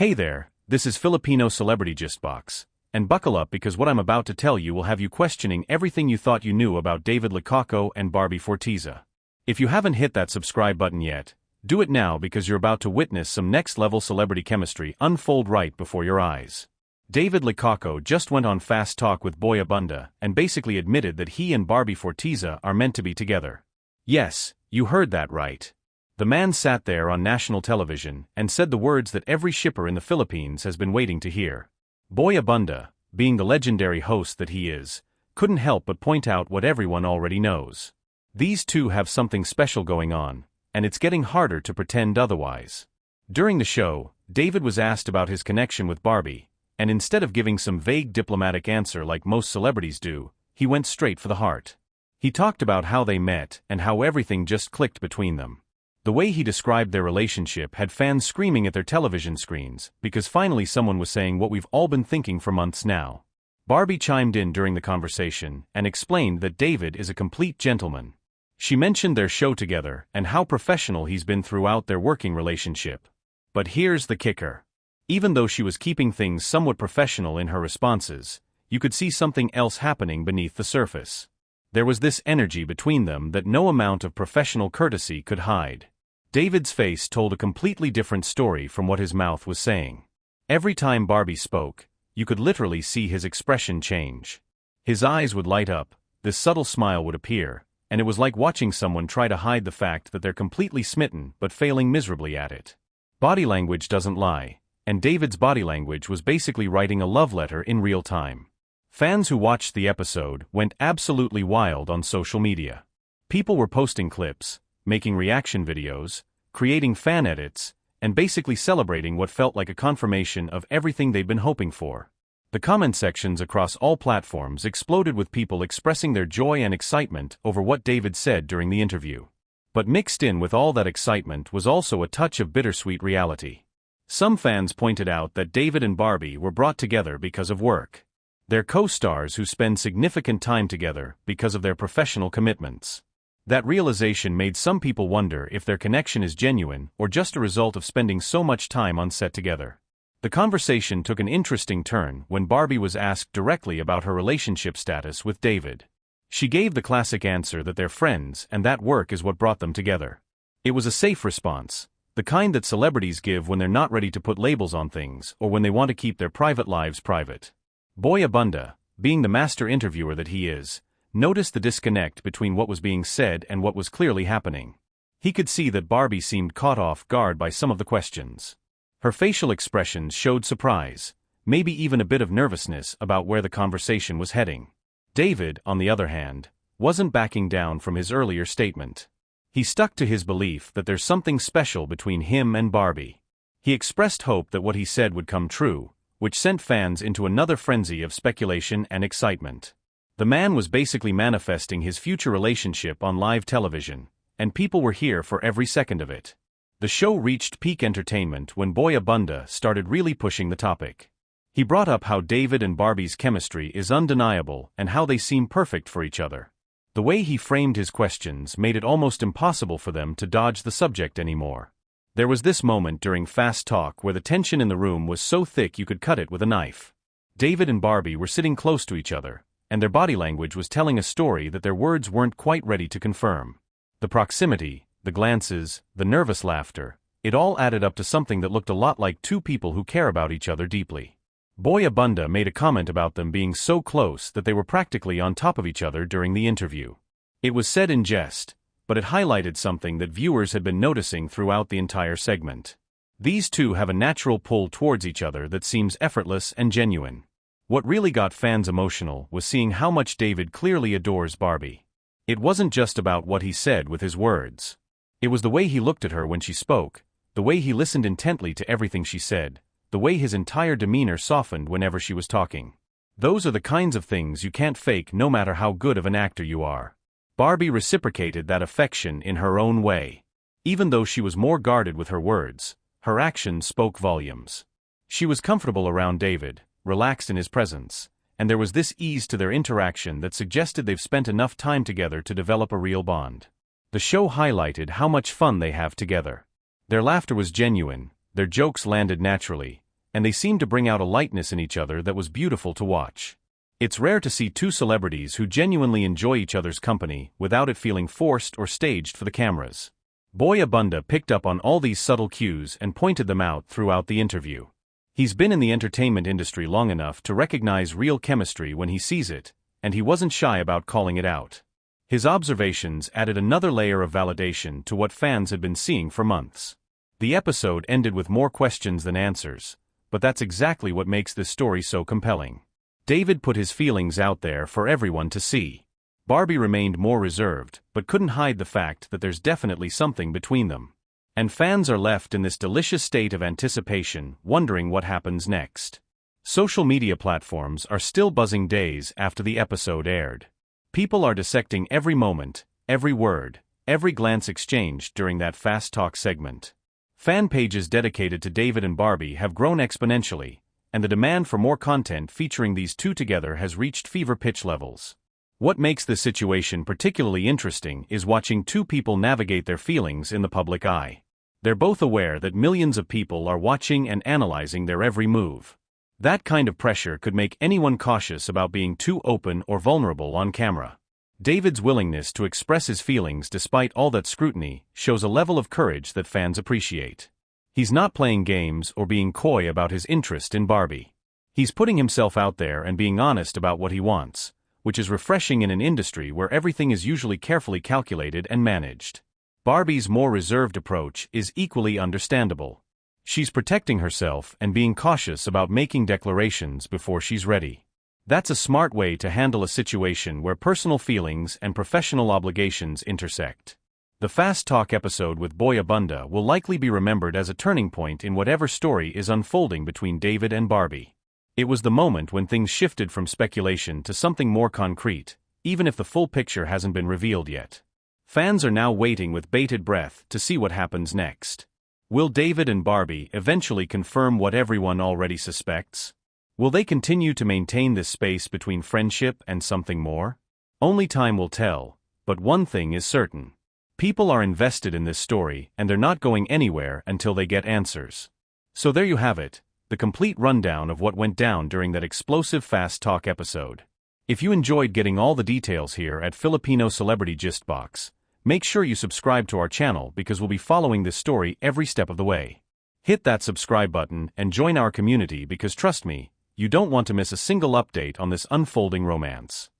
Hey there, this is Filipino Celebrity Gistbox, and buckle up because what I'm about to tell you will have you questioning everything you thought you knew about David Licauco and Barbie Forteza. If you haven't hit that subscribe button yet, do it now because you're about to witness some next-level celebrity chemistry unfold right before your eyes. David Licauco just went on Fast Talk with Boy Abunda and basically admitted that he and Barbie Forteza are meant to be together. Yes, you heard that right. The man sat there on national television and said the words that every shipper in the Philippines has been waiting to hear. Boy Abunda, being the legendary host that he is, couldn't help but point out what everyone already knows. These two have something special going on, and it's getting harder to pretend otherwise. During the show, David was asked about his connection with Barbie, and instead of giving some vague diplomatic answer like most celebrities do, he went straight for the heart. He talked about how they met and how everything just clicked between them. The way he described their relationship had fans screaming at their television screens because finally someone was saying what we've all been thinking for months now. Barbie chimed in during the conversation and explained that David is a complete gentleman. She mentioned their show together and how professional he's been throughout their working relationship. But here's the kicker. Even though she was keeping things somewhat professional in her responses, you could see something else happening beneath the surface. There was this energy between them that no amount of professional courtesy could hide. David's face told a completely different story from what his mouth was saying. Every time Barbie spoke, you could literally see his expression change. His eyes would light up, this subtle smile would appear, and it was like watching someone try to hide the fact that they're completely smitten but failing miserably at it. Body language doesn't lie, and David's body language was basically writing a love letter in real time. Fans who watched the episode went absolutely wild on social media. People were posting clips, making reaction videos, creating fan edits, and basically celebrating what felt like a confirmation of everything they'd been hoping for. The comment sections across all platforms exploded with people expressing their joy and excitement over what David said during the interview. But mixed in with all that excitement was also a touch of bittersweet reality. Some fans pointed out that David and Barbie were brought together because of work. They're co-stars who spend significant time together because of their professional commitments. That realization made some people wonder if their connection is genuine or just a result of spending so much time on set together. The conversation took an interesting turn when Barbie was asked directly about her relationship status with David. She gave the classic answer that they're friends and that work is what brought them together. It was a safe response, the kind that celebrities give when they're not ready to put labels on things or when they want to keep their private lives private. Boy Abunda, being the master interviewer that he is, noticed the disconnect between what was being said and what was clearly happening. He could see that Barbie seemed caught off guard by some of the questions. Her facial expressions showed surprise, maybe even a bit of nervousness about where the conversation was heading. David, on the other hand, wasn't backing down from his earlier statement. He stuck to his belief that there's something special between him and Barbie. He expressed hope that what he said would come true, which sent fans into another frenzy of speculation and excitement. The man was basically manifesting his future relationship on live television, and people were here for every second of it. The show reached peak entertainment when Boy Abunda started really pushing the topic. He brought up how David and Barbie's chemistry is undeniable and how they seem perfect for each other. The way he framed his questions made it almost impossible for them to dodge the subject anymore. There was this moment during Fast Talk where the tension in the room was so thick you could cut it with a knife. David and Barbie were sitting close to each other, and their body language was telling a story that their words weren't quite ready to confirm. The proximity, the glances, the nervous laughter, it all added up to something that looked a lot like two people who care about each other deeply. Boy Abunda made a comment about them being so close that they were practically on top of each other during the interview. It was said in jest, but it highlighted something that viewers had been noticing throughout the entire segment. These two have a natural pull towards each other that seems effortless and genuine. What really got fans emotional was seeing how much David clearly adores Barbie. It wasn't just about what he said with his words. It was the way he looked at her when she spoke, the way he listened intently to everything she said, the way his entire demeanor softened whenever she was talking. Those are the kinds of things you can't fake no matter how good of an actor you are. Barbie reciprocated that affection in her own way. Even though she was more guarded with her words, her actions spoke volumes. She was comfortable around David, relaxed in his presence, and there was this ease to their interaction that suggested they've spent enough time together to develop a real bond. The show highlighted how much fun they have together. Their laughter was genuine, their jokes landed naturally, and they seemed to bring out a lightness in each other that was beautiful to watch. It's rare to see two celebrities who genuinely enjoy each other's company without it feeling forced or staged for the cameras. Boy Abunda picked up on all these subtle cues and pointed them out throughout the interview. He's been in the entertainment industry long enough to recognize real chemistry when he sees it, and he wasn't shy about calling it out. His observations added another layer of validation to what fans had been seeing for months. The episode ended with more questions than answers, but that's exactly what makes this story so compelling. David put his feelings out there for everyone to see. Barbie remained more reserved, but couldn't hide the fact that there's definitely something between them. And fans are left in this delicious state of anticipation, wondering what happens next. Social media platforms are still buzzing days after the episode aired. People are dissecting every moment, every word, every glance exchanged during that fast talk segment. Fan pages dedicated to David and Barbie have grown exponentially, and the demand for more content featuring these two together has reached fever pitch levels. What makes this situation particularly interesting is watching two people navigate their feelings in the public eye. They're both aware that millions of people are watching and analyzing their every move. That kind of pressure could make anyone cautious about being too open or vulnerable on camera. David's willingness to express his feelings despite all that scrutiny shows a level of courage that fans appreciate. He's not playing games or being coy about his interest in Barbie. He's putting himself out there and being honest about what he wants, which is refreshing in an industry where everything is usually carefully calculated and managed. Barbie's more reserved approach is equally understandable. She's protecting herself and being cautious about making declarations before she's ready. That's a smart way to handle a situation where personal feelings and professional obligations intersect. The Fast Talk episode with Boy Abunda will likely be remembered as a turning point in whatever story is unfolding between David and Barbie. It was the moment when things shifted from speculation to something more concrete, even if the full picture hasn't been revealed yet. Fans are now waiting with bated breath to see what happens next. Will David and Barbie eventually confirm what everyone already suspects? Will they continue to maintain this space between friendship and something more? Only time will tell, but one thing is certain. People are invested in this story and they're not going anywhere until they get answers. So there you have it, the complete rundown of what went down during that explosive Fast Talk episode. If you enjoyed getting all the details here at Filipino Celebrity Gist Box, make sure you subscribe to our channel because we'll be following this story every step of the way. Hit that subscribe button and join our community because trust me, you don't want to miss a single update on this unfolding romance.